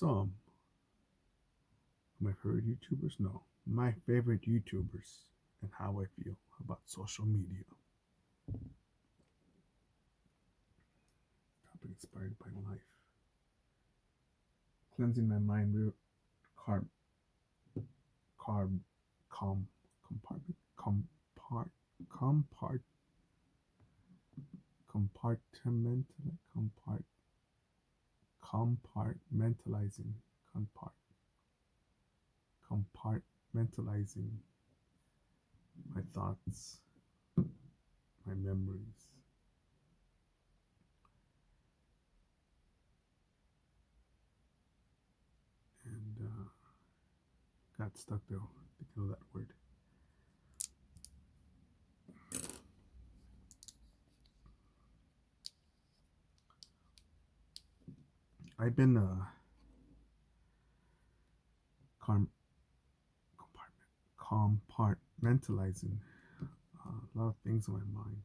some of my favorite YouTubers. No, my favorite YouTubers and how I feel about social media. Topic inspired by life. Cleansing my mind, carb, carb, com, compartment, compart, compartment, compartmentalizing, compartmentalizing my thoughts, my memories. And got stuck there thinking of that word. I've been compartmentalizing a lot of things in my mind.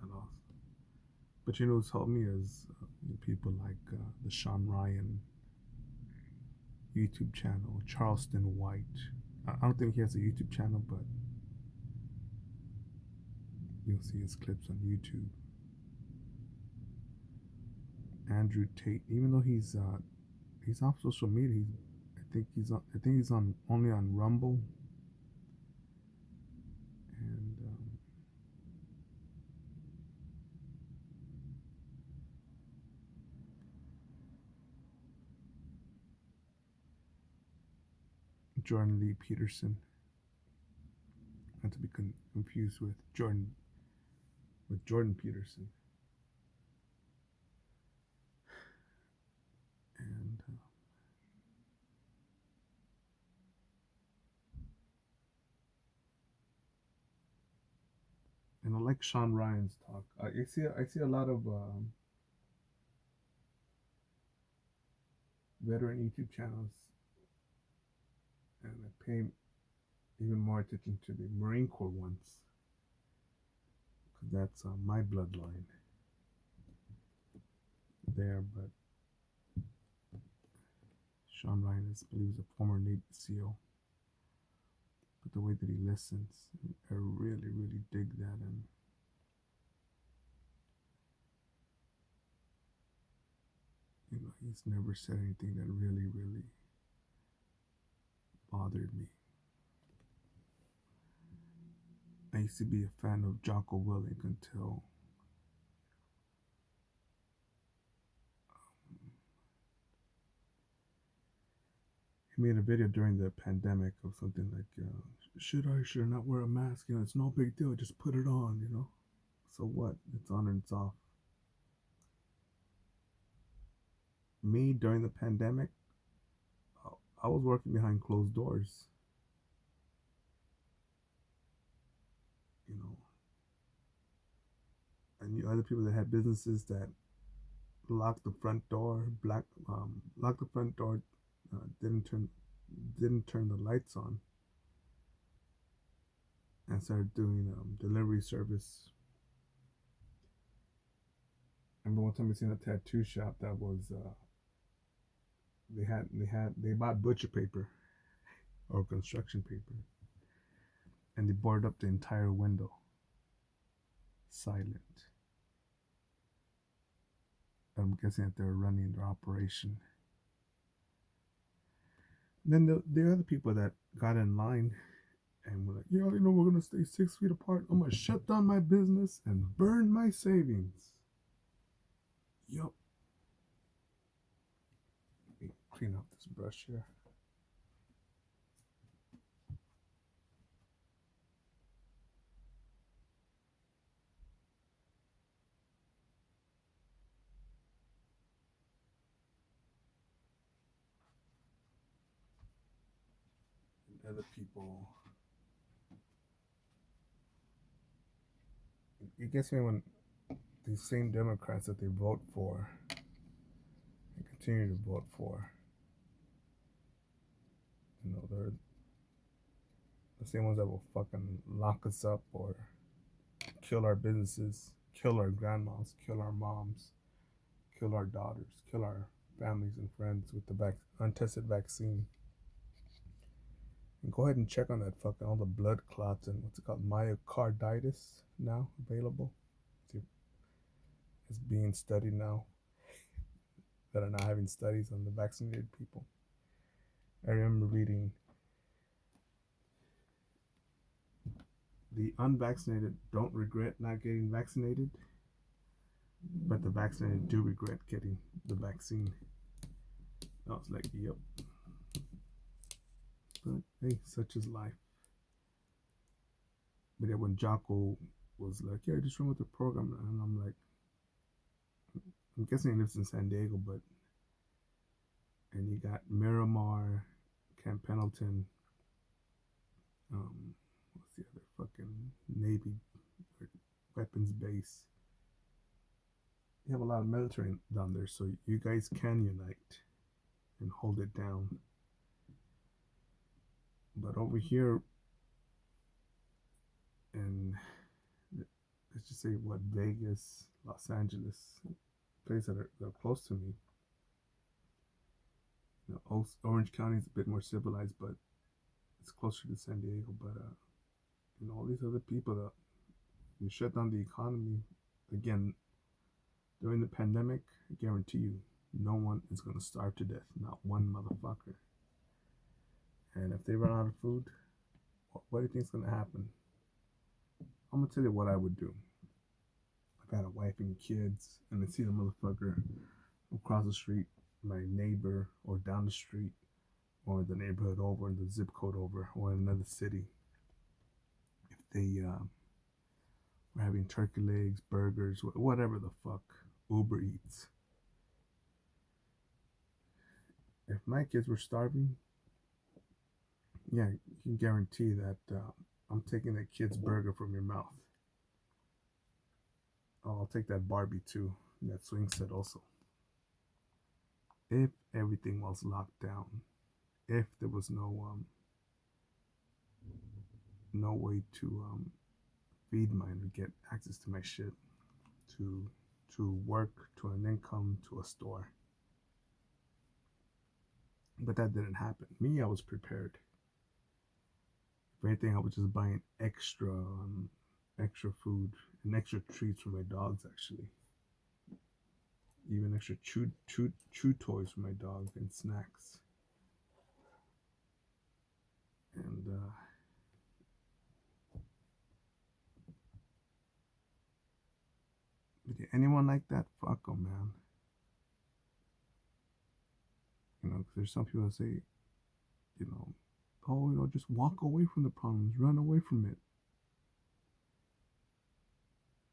I lost. But you know who's helped me is people like the Sean Ryan YouTube channel, Charleston White. I don't think he has a YouTube channel, but you'll see his clips on YouTube. Andrew Tate, even though he's off social media, I think he's on only on Rumble. And Jordan Lee Peterson, not to be confused with Jordan Peterson. And I like Sean Ryan's talk. I see a lot of veteran YouTube channels, and I pay even more attention to the Marine Corps ones because that's my bloodline there. But Sean Ryan is, I believe, is a former Navy SEAL. But the way that he listens, I really, really dig that. And you know, he's never said anything that really, really bothered me. I used to be a fan of Jocko Willink until he made a video during the pandemic of something like, should I not wear a mask? You know, it's no big deal. Just put it on, you know. So what? It's on and it's off. Me, during the pandemic, I was working behind closed doors. You know, I knew other people that had businesses that locked the front door, locked the front door, didn't turn the lights on, and started doing delivery service. I remember one time I seen a tattoo shop that was they bought butcher paper or construction paper, and they boarded up the entire window. Silent. I'm guessing that they're running their operation. And then the other people that got in line and were like, yeah, you know, we're gonna stay 6 feet apart. I'm gonna shut down my business and burn my savings. Yup. Let me clean up this brush here. And other people. It gets me when these same Democrats that they vote for and continue to vote for, you know, The same ones that will fucking lock us up or kill our businesses, kill our grandmas, kill our moms, kill our daughters, kill our families and friends with the untested vaccine. And go ahead and check on that fucking all the blood clots and what's it called, myocarditis now available. It's being studied now that are now having studies on the vaccinated people. I remember reading the unvaccinated don't regret not getting vaccinated, but the vaccinated do regret getting the vaccine. I was like, yep. But hey, such is life. But yeah, when Jocko was like, yeah, just run with the program, and I'm like, I'm guessing he lives in San Diego, but and you got Miramar, Camp Pendleton, what's the other fucking Navy weapons base. You have a lot of military down there, so you guys can unite and hold it down. But over here, and let's just say what, Vegas, Los Angeles, places that are close to me. You know, Orange County is a bit more civilized, but it's closer to San Diego. But you know, all these other people that you shut down the economy again during the pandemic. I guarantee you, no one is gonna starve to death. Not one motherfucker. And if they run out of food, what do you think is gonna happen? I'm gonna tell you what I would do. I got a wife and kids, and I see the motherfucker across the street, my neighbor, or down the street, or the neighborhood over, and the zip code over, or in another city. If they were having turkey legs, burgers, whatever the fuck, Uber Eats. If my kids were starving, yeah, you can guarantee that I'm taking that kid's burger from your mouth. Oh, I'll take that Barbie too, that swing set also. If everything was locked down, if there was no way to feed mine or get access to my shit, to work, to an income, to a store. But that didn't happen. Me, I was prepared. If anything, I was just buying extra food and extra treats for my dogs, actually. Even extra chew toys for my dog and snacks. And yeah, anyone like that, fuck them, man. You know, because there's some people that say, you know, oh, you know, just walk away from the problems, run away from it.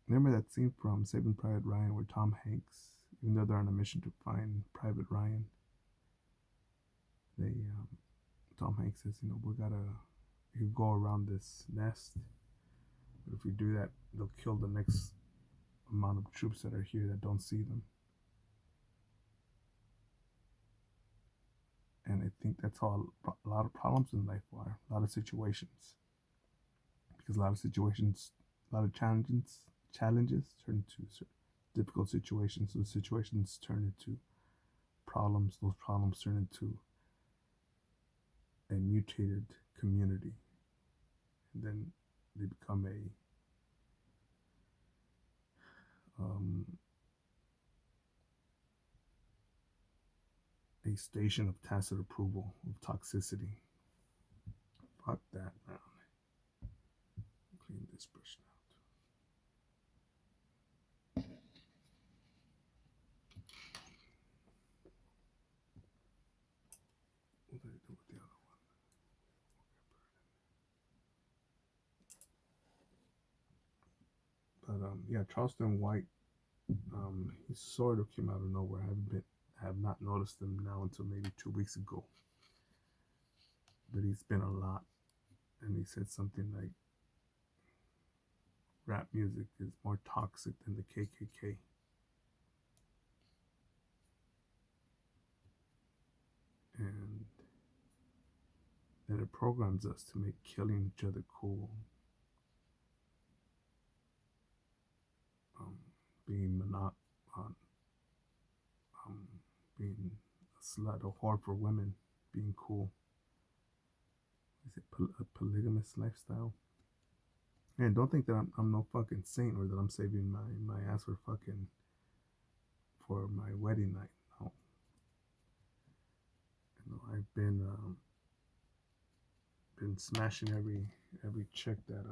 Remember that scene from Saving Private Ryan where Tom Hanks, even though they're on a mission to find Private Ryan, they Tom Hanks says, you know, you go around this nest, but if we do that, they'll kill the next amount of troops that are here that don't see them. And I think that's how a lot of problems in life are, a lot of situations. Because a lot of challenges turn into difficult situations. Those situations turn into problems. Those problems turn into a mutated community. And then they become a station of tacit approval, of toxicity. Fuck that, man. Clean this brush out. What did I do with the other one? But yeah, Charleston White, he sort of came out of nowhere. I have not noticed him now until maybe 2 weeks ago. But he's been a lot, and he said something like, rap music is more toxic than the KKK. And And it programs us to make killing each other cool. Um, being um, being a slut, a whore for women, being cool. Is it a polygamous lifestyle? And don't think that I'm no fucking saint or that I'm saving my ass for my wedding night. No, I've been smashing every chick that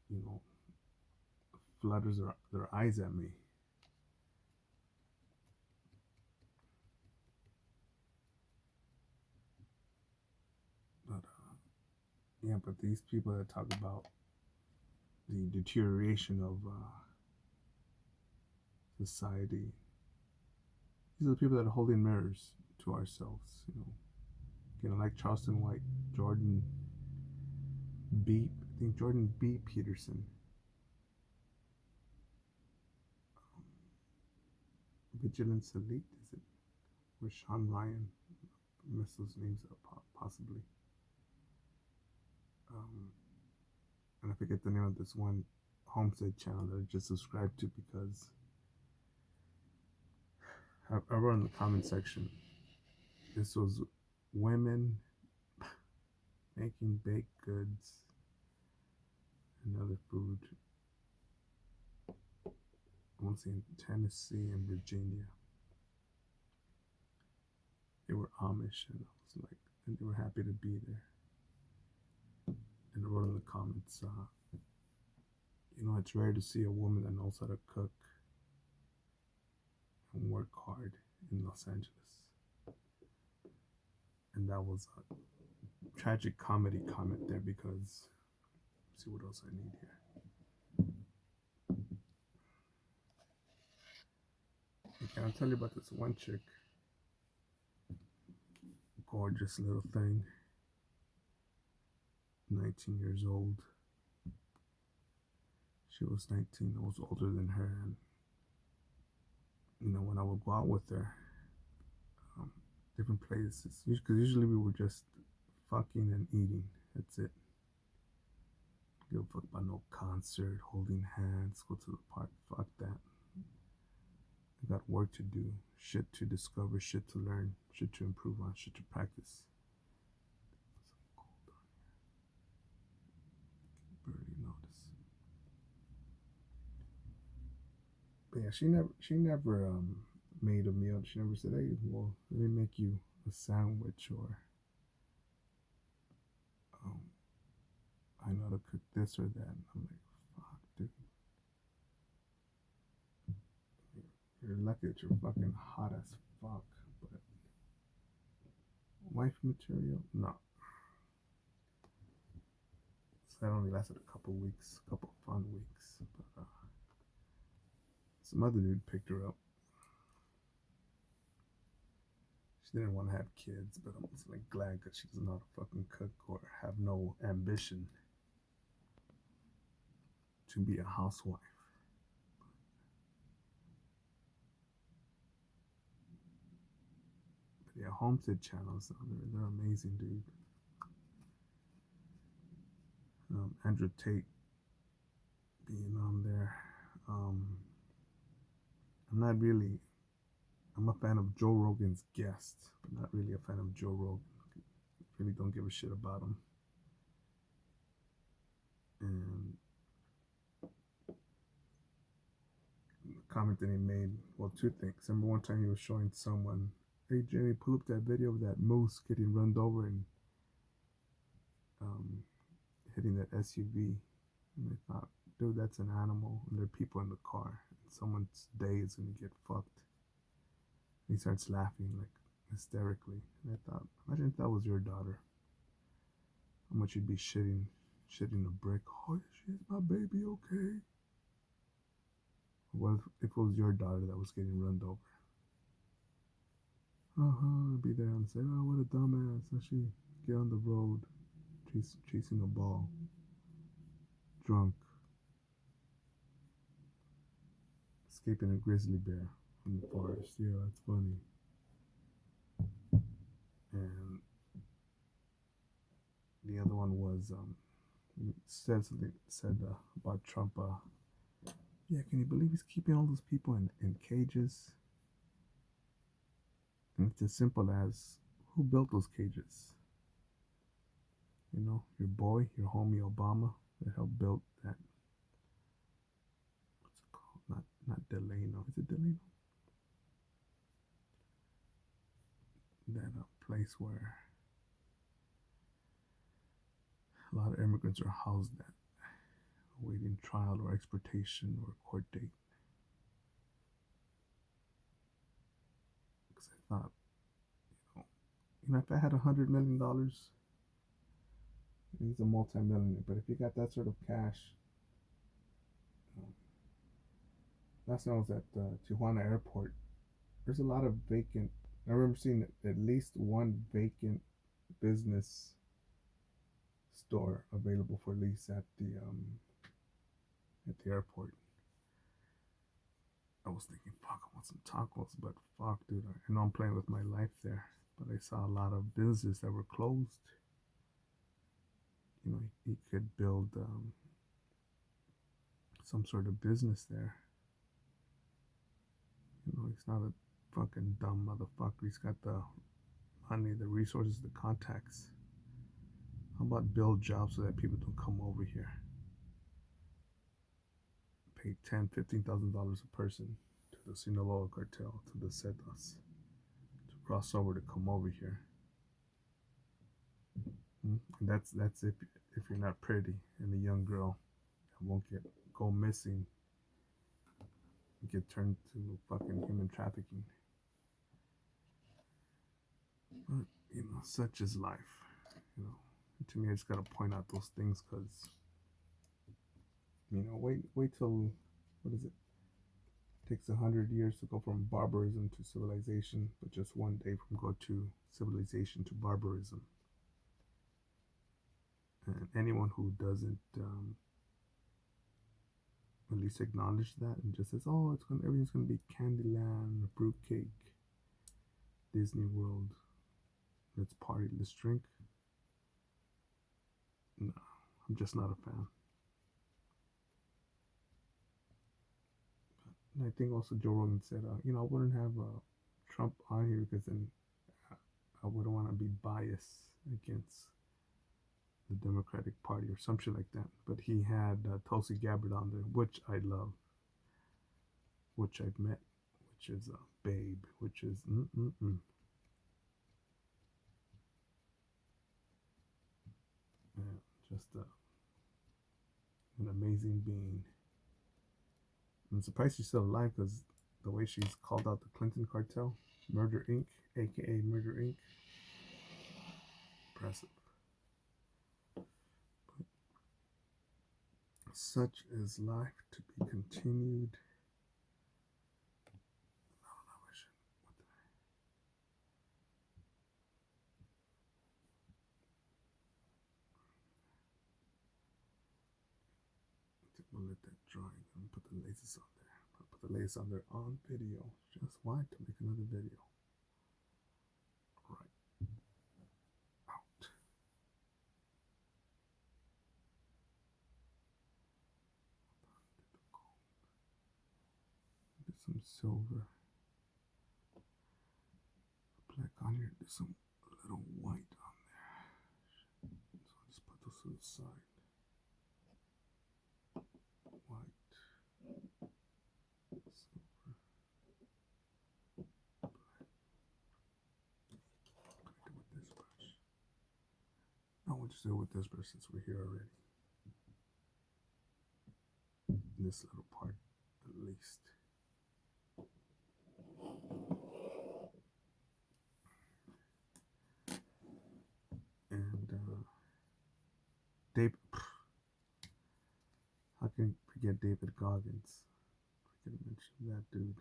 you know flutters their eyes at me. But yeah, but these people that talk about the deterioration of society, these are the people that are holding mirrors to ourselves. Like Charleston White, Jordan I think Jordan B. Peterson, Vigilance Elite, is it? Or Sean Ryan, I mess those names up possibly. And I forget the name of this one homestead channel that I just subscribed to because I wrote in the comment section, this was women making baked goods and other food. I want to say in Tennessee and Virginia. They were Amish, and I was like, and they were happy to be there. And I wrote in the comments, it's rare to see a woman that knows how to cook and work hard in Los Angeles. And that was a tragic comedy comment there because let's see what else I need here. Okay, I'll tell you about this one chick. Gorgeous little thing. 19 years old. She was 19. I was older than her. And, when I would go out with her, different places, because usually we were just fucking and eating. That's it. Give a fuck about no concert, holding hands, go to the park. Fuck that. I got work to do, shit to discover, shit to learn, shit to improve on, shit to practice. Barely notice. But yeah, she never made a meal. She never said, "Hey, well, let me make you a sandwich," or "I know how to cook this or that." And I'm like, "Fuck, dude, you're lucky that you're fucking hot as fuck." But wife material, no. So that only lasted a couple weeks, a couple fun weeks. But some other dude picked her up. She didn't want to have kids, but I was like glad because she doesn't know how to fucking cook or have no ambition to be a housewife. But yeah, homestead channels, they're amazing, dude. Andrew Tate being on there. I'm a fan of Joe Rogan's guest, but not really a fan of Joe Rogan. Really don't give a shit about him. And the comment that he made, well, two things. Number one time he was showing someone, "Hey Jimmy, pull up that video of that moose getting run over and hitting that SUV." And I thought, dude, that's an animal, and there are people in the car. And someone's day is gonna get fucked. And he starts laughing like hysterically. And I thought, imagine if that was your daughter. How much you'd be shitting a brick. "Oh, is my baby okay?" What if it was your daughter that was getting run over? I'd be there and say, "Oh, what a dumbass. How she get on the road chasing a ball, drunk, escaping a grizzly bear in the forest." Yeah, that's funny. And was he said something said about Trump. Yeah, can you believe he's keeping all those people in cages? And it's as simple as, who built those cages? You know, your boy, your homie Obama, that helped build that. What's it called? Not Delano. Is it Delano? That place where a lot of immigrants are housed at, awaiting trial or exportation or court date. Because I thought, if I had $100 million, he's a multi-millionaire. But if you got that sort of cash, last time I was at Tijuana Airport, there's a lot of vacant. I remember seeing at least one vacant business store available for lease at the airport. I was thinking, fuck, I want some tacos, but fuck, dude, I know I'm playing with my life there, but I saw a lot of businesses that were closed. You know, he could build some sort of business there. You know, he's not a fucking dumb motherfucker. He's got the money, the resources, the contacts. How about build jobs so that people don't come over here? Pay $10,000-$15,000 a person to the Sinaloa cartel, to the Zetas, to cross over to come over here. And that's if you're not pretty and a young girl that won't go missing, get turned to fucking human trafficking. But such is life. To me, I just gotta point out those things because wait till, what is it? It takes 100 years to go from barbarism to civilization, but just one day from go to civilization to barbarism. And anyone who doesn't at least acknowledge that and just says, "Oh, everything's gonna be Candyland, fruitcake, Disney World, let's party, let's drink," no, I'm just not a fan. And I think also Joe Rogan said, I wouldn't have Trump on here because then I wouldn't want to be biased against the Democratic Party or some shit like that. But he had Tulsi Gabbard on there, which I love, which I've met, which is Babe, which is yeah, just an amazing being. I'm surprised she's still alive because the way she's called out the Clinton cartel, Murder Inc., aka Murder Inc. Impressive. But such is life, to be continued. We'll let that dry. I'm gonna put the lasers on there. I'll put the lasers on there on video. Just why? To make another video. Right. Out. Get some silver. Black on here. There's some little white on there. So I'll just put those to the side. White. Silver. Black. Connect it with this brush. No, we'll just do it with this brush since we're here already. This little part, at least. And Dave, how can you forget David Goggins? I can mention that dude.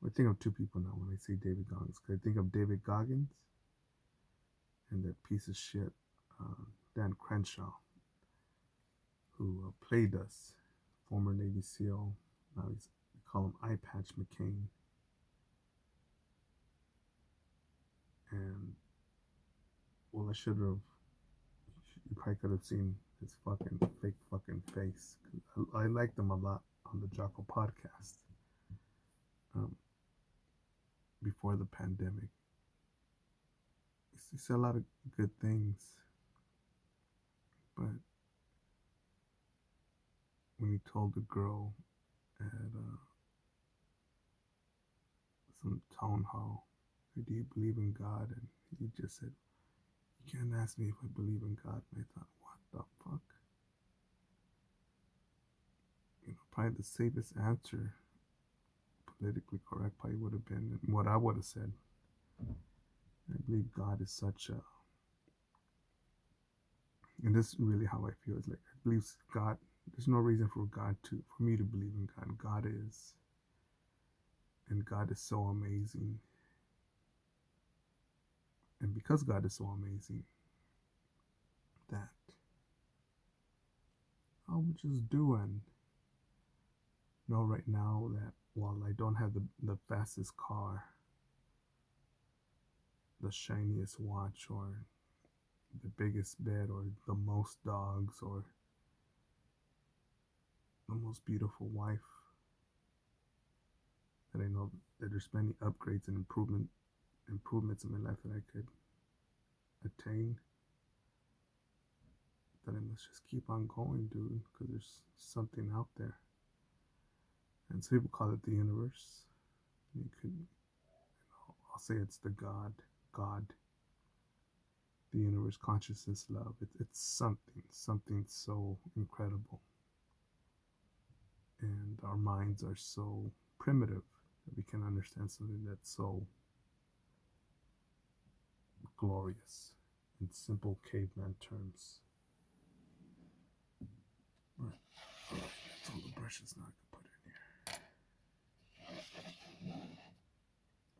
I think of two people now when I say David Goggins. I think of David Goggins and that piece of shit Dan Crenshaw, who played us, former Navy SEAL. Now we call him Eye Patch McCain. And well, I should have. You probably could have seen his fucking fake fucking face. I liked him a lot on the Jocko podcast um, before the pandemic. He said a lot of good things, but when he told the girl at some town hall, do you believe in God? And he just said, you can't ask me if I believe in God. And I thought, what the fuck? Probably the safest answer, politically correct, probably would have been what I would have said. I believe God is such a, and this is really how I feel. It's like I believe God. There's no reason for me to believe in God. God is, and God is so amazing. And because God is so amazing, that I would just do and know right now that while I don't have the fastest car, the shiniest watch, or the biggest bed, or the most dogs, or the most beautiful wife, that I know that there's many upgrades and improvements in my life that I could attain, that I must just keep on going, dude, because there's something out there. And some people call it the universe. You could, I'll say it's the God, the universe, consciousness, love. It's something so incredible. And our minds are so primitive that we can understand something that's so glorious in simple caveman terms. Right. That's all the brushes now I can put in here.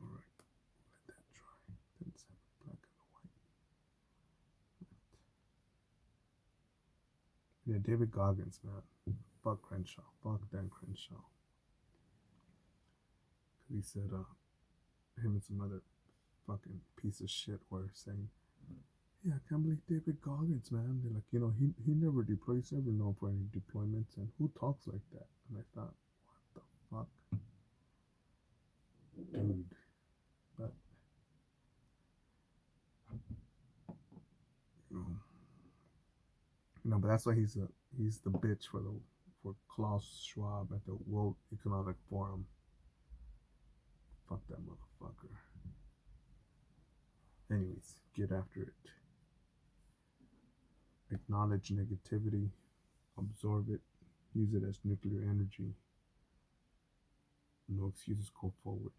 Alright, let that dry. Then it's the black and the white. Yeah, David Goggins, man. Fuck Crenshaw. Fuck Dan Crenshaw. Because he said, him and some other fucking piece of shit were saying, yeah, I can't believe David Goggins, man. They're like, he never deploys, never known for any deployments, and who talks like that? And I thought, what the fuck? Dude. But, but that's why he's the bitch for Klaus Schwab at the World Economic Forum. Fuck that motherfucker. Anyways, get after it. Acknowledge negativity, absorb it, use it as nuclear energy. No excuses, go forward.